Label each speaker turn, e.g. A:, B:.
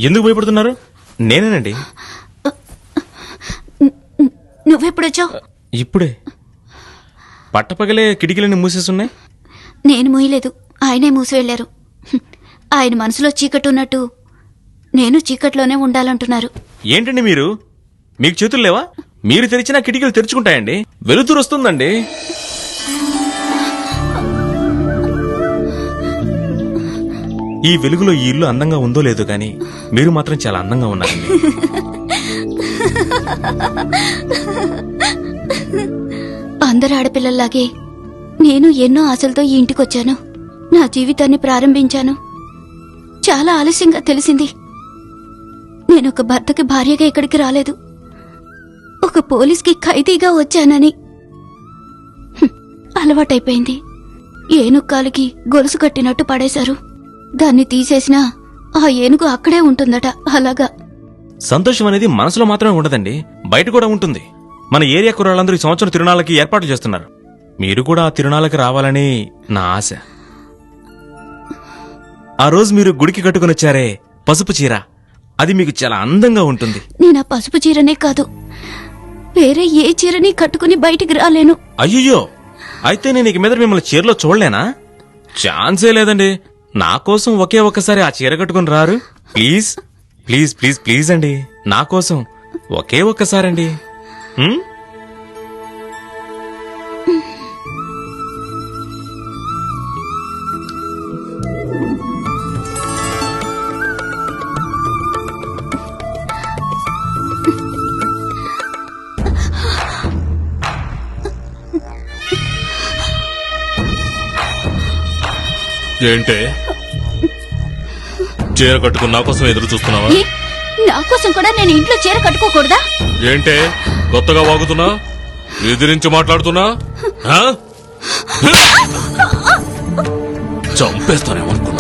A: ఎందుకు భయపడుతున్నారు? నేనేనండి.
B: నువ్వెప్పుడొచ్చావు?
A: ఇప్పుడే. పట్టపగలే కిటికీలన్నీ మూసేస్తున్నాయి.
B: నేను మూయలేదు, ఆయనే మూసి వెళ్లారు. ఆయన మనసులో చీకటి ఉన్నట్టు నేను చీకట్లోనే ఉండాలంటున్నారు.
A: ఏంటండి మీరు? మీకు చేతులు లేవా? మీరు తెరిచినా కిటికీలు తెరుచుకుంటాయండి. వెలుతురు వస్తుందండి. ఈ వెలుగులో ఈ ఇల్లు అందంగా ఉందో లేదో కానీ మీరు మాత్రం చాలా అందంగా ఉన్నారండి.
B: అందరు ఆడపిల్లల్లాగే నేను ఎన్నో ఆశలతో ఈ ఇంటికొచ్చాను. నా జీవితాన్ని ప్రారంభించాను. చాలా ఆలస్యంగా తెలిసింది, నేనొక భర్తకి భార్యగా ఇక్కడికి రాలేదు, ఒక పోలీస్కి ఖైదీగా వచ్చానని. అలవాటైపోయింది. ఏనుక్కాలికి గొలుసు కట్టినట్టు పడేశారు. దాన్ని తీసేసినా ఆ ఏనుగు అక్కడే ఉంటుందట. అలాగా.
A: సంతోషం అనేది మనసులో మాత్రమే ఉండదండి, బయట కూడా ఉంటుంది. మన ఏరియా కుర్రాళ్ళందరూ ఈ సంవత్సరం తిరునాళ్ళకి ఏర్పాట్లు చేస్తున్నారు. మీరు కూడా ఆ తిరునాళ్ళకి రావాలని నా ఆశ. ఆ రోజు మీరు గుడికి కట్టుకుని వచ్చారే పసుపు చీర, అది మీకు చాలా అందంగా ఉంటుంది.
B: నేను ఆ పసుపు చీరనే కాదు, వేరే ఏ చీరని కట్టుకుని బయటికి రాలేను.
A: అయ్యో, అయితే నేను ఇక మీద మిమ్మల్ని చీరలో చూడలేనా? ఛాన్సే లేదండి. నా కోసం ఒకే ఒక్కసారి ఆ చీర కట్టుకుని రారు? ప్లీజ్ ప్లీజ్ ప్లీజ్ ప్లీజ్ అండి, నా కోసం ఒకే ఒక్కసారండి.
C: ఏంటే చీర కట్టుకుని నా కోసం ఎదురు చూస్తున్నావా?
B: నా కోసం కూడా నేను ఇంట్లో చీర కట్టుకోకూడదా?
C: ఏంటే కొత్తగా వాగుతున్నా, ఎదిరించి మాట్లాడుతున్నా? చంపేస్తానేమనుకున్నా.